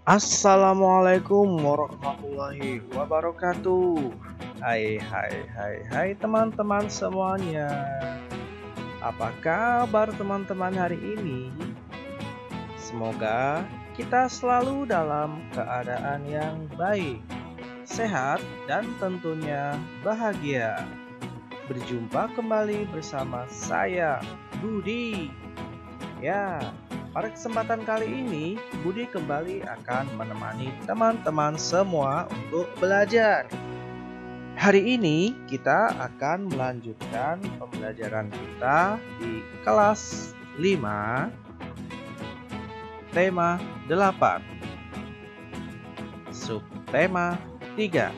Assalamualaikum warahmatullahi wabarakatuh. Hai teman-teman semuanya. Apa kabar teman-teman hari ini? Semoga kita selalu dalam keadaan yang baik, sehat dan tentunya bahagia. Berjumpa kembali bersama saya, Budi. Ya, pada kesempatan kali ini, Budi kembali akan menemani teman-teman semua untuk belajar. Hari ini kita akan melanjutkan pembelajaran kita di kelas 5, tema 8, subtema 3.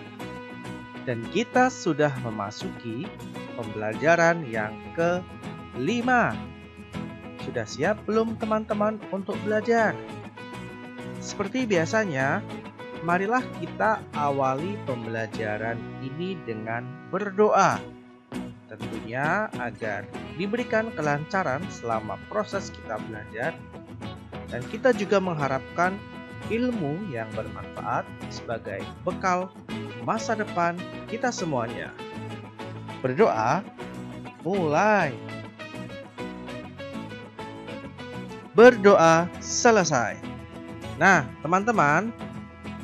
Dan kita sudah memasuki pembelajaran yang ke-5. Sudah siap belum teman-teman untuk belajar? Seperti biasanya, marilah kita awali pembelajaran ini dengan berdoa. Tentunya agar diberikan kelancaran selama proses kita belajar. Dan kita juga mengharapkan ilmu yang bermanfaat sebagai bekal masa depan kita semuanya. Berdoa, mulai. Berdoa selesai. Nah, teman-teman,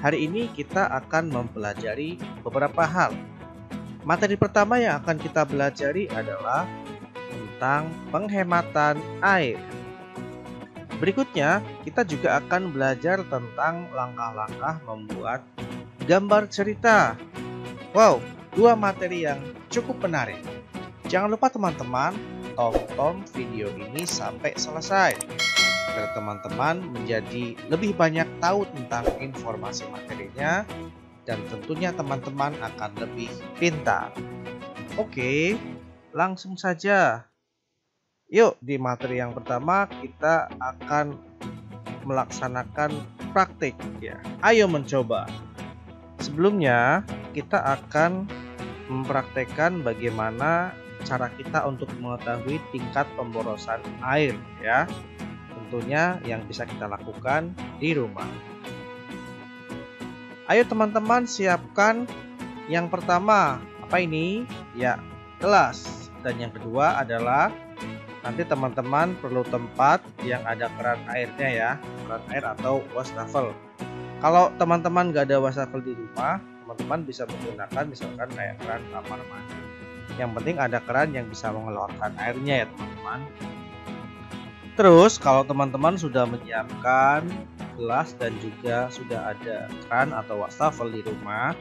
hari ini kita akan mempelajari beberapa hal. Materi pertama yang akan kita pelajari adalah tentang penghematan air. Berikutnya, kita juga akan belajar tentang langkah-langkah membuat gambar cerita. Wow, dua materi yang cukup menarik. Jangan lupa teman-teman, tonton video ini sampai selesai, agar teman-teman menjadi lebih banyak tahu tentang informasi materinya dan tentunya teman-teman akan lebih pintar. Oke, langsung saja. Yuk, di materi yang pertama kita akan melaksanakan praktik ya. Ayo mencoba. Sebelumnya kita akan mempraktekkan bagaimana cara kita untuk mengetahui tingkat pemborosan air ya. Tentunya yang bisa kita lakukan di rumah. Ayo teman-teman siapkan yang pertama. Apa ini? Ya, gelas. Dan yang kedua adalah nanti teman-teman perlu tempat yang ada keran airnya ya. Keran air atau wastafel. Kalau teman-teman gak ada wastafel di rumah, teman-teman bisa menggunakan misalkan kayak keran kamar mandi. Yang penting ada keran yang bisa mengeluarkan airnya ya teman-teman. Terus kalau teman-teman sudah menyiapkan gelas dan juga sudah ada keran atau wastafel di rumah,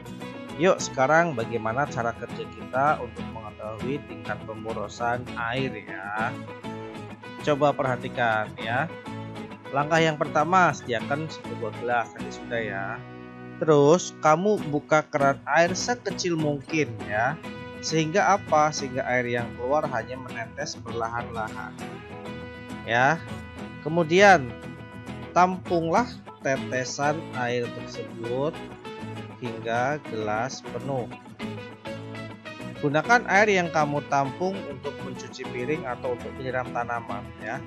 yuk sekarang bagaimana cara kerja kita untuk mengetahui tingkat pemborosan air ya. Coba perhatikan ya. Langkah yang pertama, sediakan sebuah gelas, tadi sudah ya. Terus kamu buka keran air sekecil mungkin ya. Sehingga apa? Sehingga air yang keluar hanya menetes perlahan-lahan. Ya, kemudian tampunglah tetesan air tersebut hingga gelas penuh. Gunakan air yang kamu tampung untuk mencuci piring atau untuk menyiram tanaman ya,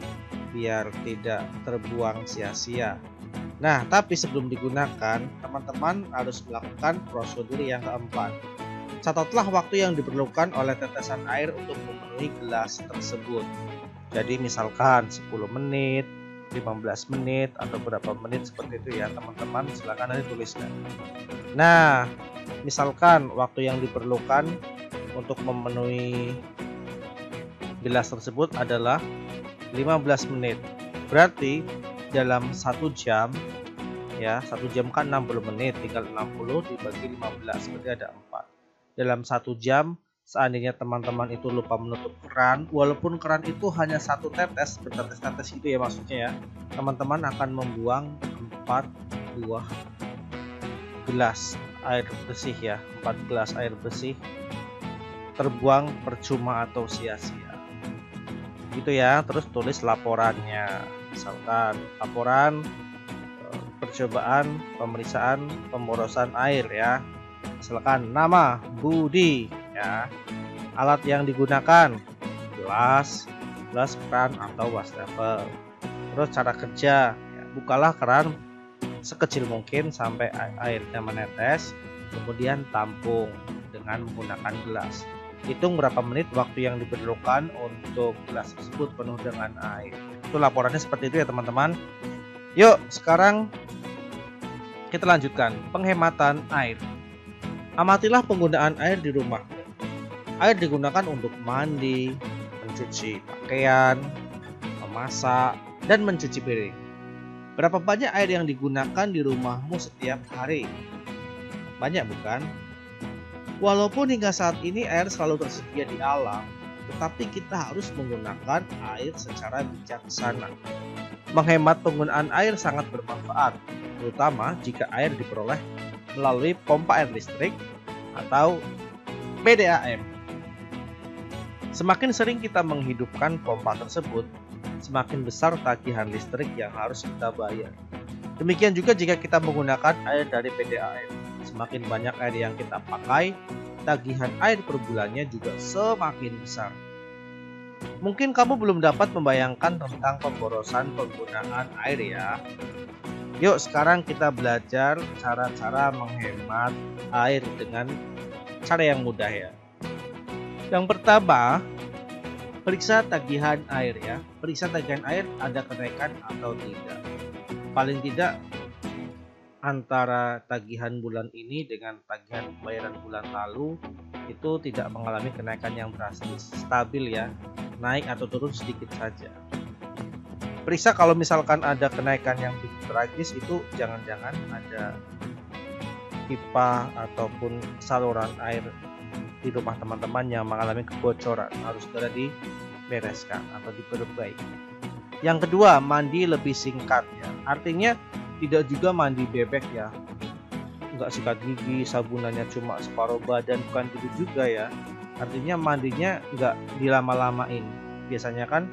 biar tidak terbuang sia-sia. Nah, tapi sebelum digunakan, teman-teman harus melakukan prosedur yang keempat. Catatlah waktu yang diperlukan oleh tetesan air untuk memenuhi gelas tersebut. Jadi misalkan 10 menit, 15 menit, atau berapa menit seperti itu ya teman-teman, silahkan nanti tuliskan. Nah, misalkan waktu yang diperlukan untuk memenuhi gelas tersebut adalah 15 menit. Berarti dalam 1 jam, ya 1 jam kan 60 menit, tinggal 60 dibagi 15, berarti ada 4. Dalam 1 jam, seandainya teman-teman itu lupa menutup keran, walaupun keran itu hanya 1 tetes, bertetes-tetes itu ya maksudnya ya, teman-teman akan membuang 4 buah gelas air bersih ya, 4 gelas air bersih terbuang percuma atau sia-sia. Gitu ya. Terus tulis laporannya. Misalkan laporan percobaan pemeriksaan pemborosan air ya. Misalkan nama Budi ya, alat yang digunakan gelas, keran atau wastafel. Terus cara kerja ya, bukalah keran sekecil mungkin sampai airnya menetes, kemudian tampung dengan menggunakan gelas. Hitung berapa menit waktu yang diperlukan untuk gelas tersebut penuh dengan air. Itu laporannya seperti itu ya teman-teman. Yuk sekarang kita lanjutkan penghematan air. Amatilah penggunaan air di rumah. Air digunakan untuk mandi, mencuci pakaian, memasak, dan mencuci piring. Berapa banyak air yang digunakan di rumahmu setiap hari? Banyak bukan? Walaupun hingga saat ini air selalu tersedia di alam, tetapi kita harus menggunakan air secara bijaksana. Menghemat penggunaan air sangat bermanfaat, terutama jika air diperoleh melalui pompa air listrik atau PDAM. Semakin sering kita menghidupkan pompa tersebut, semakin besar tagihan listrik yang harus kita bayar. Demikian juga jika kita menggunakan air dari PDAM. Semakin banyak air yang kita pakai, tagihan air per bulannya juga semakin besar. Mungkin kamu belum dapat membayangkan tentang pemborosan penggunaan air ya. Yuk sekarang kita belajar cara-cara menghemat air dengan cara yang mudah ya. Yang pertama, periksa tagihan air ya. Periksa tagihan air ada kenaikan atau tidak. Paling tidak antara tagihan bulan ini dengan tagihan pembayaran bulan lalu itu tidak mengalami kenaikan yang drastis, stabil ya, naik atau turun sedikit saja. Periksa kalau misalkan ada kenaikan yang begitu tragis, itu jangan-jangan ada pipa ataupun saluran air di rumah teman-teman yang mengalami kebocoran, harus segera dibereskan atau diperbaiki. Yang kedua, mandi lebih singkat ya. Artinya tidak juga mandi bebek ya, nggak sikat gigi, sabunannya cuma separuh badan, bukan gitu juga ya. Artinya mandinya nggak dilama-lamain. Biasanya kan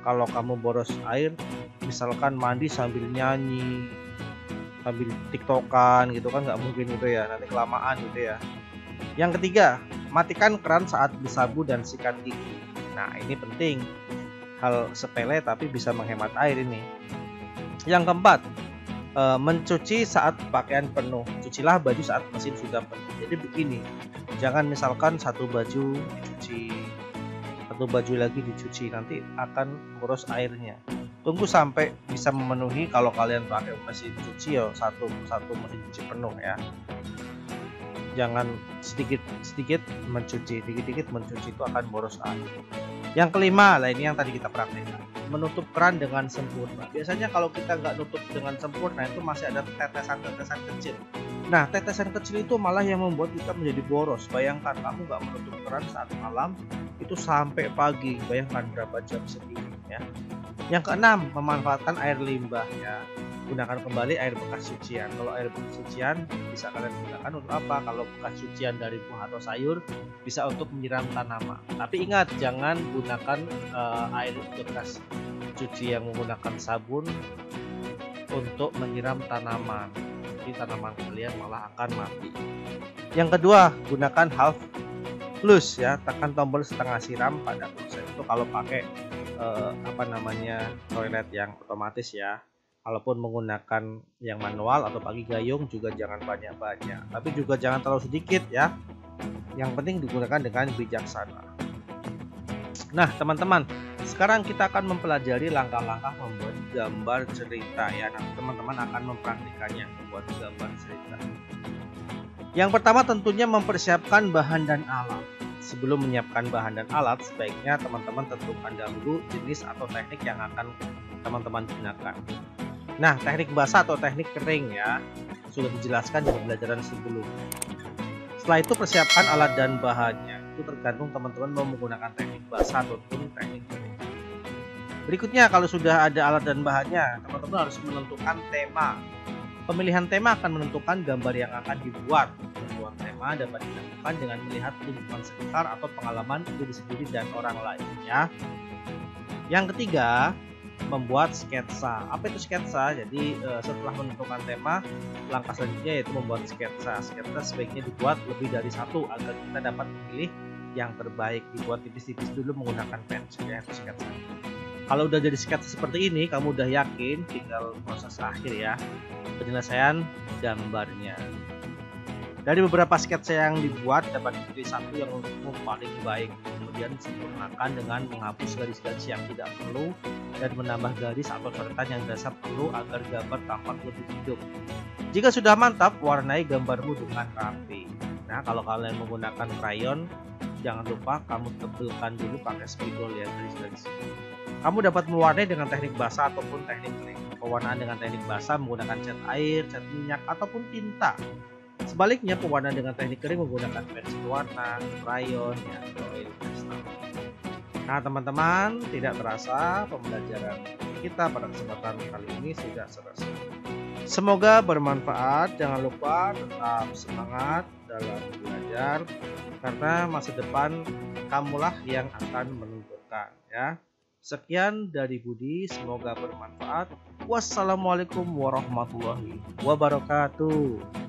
kalau kamu boros air, misalkan mandi sambil nyanyi, sambil tiktokan gitu kan, nggak mungkin gitu ya, nanti kelamaan gitu ya. Yang ketiga, matikan keran saat bersabu dan sikat gigi. Nah ini penting, hal sepele tapi bisa menghemat air ini. Yang keempat, mencuci saat pakaian penuh. Cucilah baju saat mesin sudah penuh. Jadi begini, jangan misalkan satu baju dicuci, satu baju lagi dicuci, nanti akan boros airnya. Tunggu sampai bisa memenuhi. Kalau kalian pakai mesin cuci ya satu mesin cuci penuh ya. Jangan sedikit mencuci, dikit-dikit mencuci, itu akan boros air. Yang kelima, lah ini yang tadi kita praktekkan, menutup keran dengan sempurna. Biasanya kalau kita nggak nutup dengan sempurna itu masih ada tetesan-tetesan kecil. Nah tetesan kecil itu malah yang membuat kita menjadi boros. Bayangkan kamu nggak menutup keran saat malam itu sampai pagi, bayangkan berapa jam sendiri ya. Yang keenam, memanfaatkan air limbah ya. Gunakan kembali air bekas cucian. Kalau air bekas cucian bisa kalian gunakan untuk apa? Kalau bekas cucian dari buah atau sayur bisa untuk menyiram tanaman. Tapi ingat, jangan gunakan air bekas cuci yang menggunakan sabun untuk menyiram tanaman. Jadi tanaman kalian malah akan mati. Yang kedua, gunakan half flush ya. Tekan tombol setengah siram pada flush itu kalau pakai toilet yang otomatis ya. Kalaupun menggunakan yang manual atau pakai gayung juga jangan banyak-banyak, tapi juga jangan terlalu sedikit ya. Yang penting digunakan dengan bijaksana. Nah teman-teman, sekarang kita akan mempelajari langkah-langkah membuat gambar cerita ya. Nah teman-teman akan mempraktikannya membuat gambar cerita. Yang pertama tentunya mempersiapkan bahan dan alat. Sebelum menyiapkan bahan dan alat, sebaiknya teman-teman tentukan dahulu jenis atau teknik yang akan teman-teman gunakan. Nah, teknik basah atau teknik kering ya, sudah dijelaskan di pembelajaran sebelumnya. Setelah itu persiapkan alat dan bahannya. Itu tergantung teman-teman mau menggunakan teknik basah ataupun teknik kering. Berikutnya, kalau sudah ada alat dan bahannya, teman-teman harus menentukan tema. Pemilihan tema akan menentukan gambar yang akan dibuat. Membuat tema dapat dilakukan dengan melihat lingkungan sekitar atau pengalaman diri sendiri dan orang lain ya. Yang ketiga, membuat sketsa. Apa itu sketsa? Jadi setelah menentukan tema, langkah selanjutnya yaitu membuat sketsa. Sketsa sebaiknya dibuat lebih dari satu agar kita dapat memilih yang terbaik. Dibuat tipis-tipis dulu menggunakan pensil ya, itu sketsa. Kalau udah jadi sketsa seperti ini, kamu udah yakin, tinggal proses akhir ya, penyelesaian gambarnya. Dari beberapa sketsa yang dibuat, dapat dipilih satu yang menurutmu paling baik. Kemudian sempurnakan dengan menghapus garis-garis yang tidak perlu dan menambah garis atau coretan yang dirasa perlu agar gambar tampak lebih hidup. Jika sudah mantap, warnai gambarmu dengan rapi. Nah, kalau kalian menggunakan krayon, jangan lupa kamu tebalkan dulu pakai spidol ya garis-garis. Kamu dapat mewarnai dengan teknik basah ataupun teknik kering. Pewarnaan dengan teknik basah menggunakan cat air, cat minyak, ataupun tinta. Sebaliknya, pewarnaan dengan teknik kering menggunakan pensil warna, krayon, ya, atau oil pastel. Nah, teman-teman, tidak terasa pembelajaran kita pada kesempatan kali ini sudah selesai. Semoga bermanfaat. Jangan lupa tetap semangat dalam belajar, karena masa depan kamulah yang akan menentukan ya. Sekian dari Budi, semoga bermanfaat. Wassalamualaikum warahmatullahi wabarakatuh.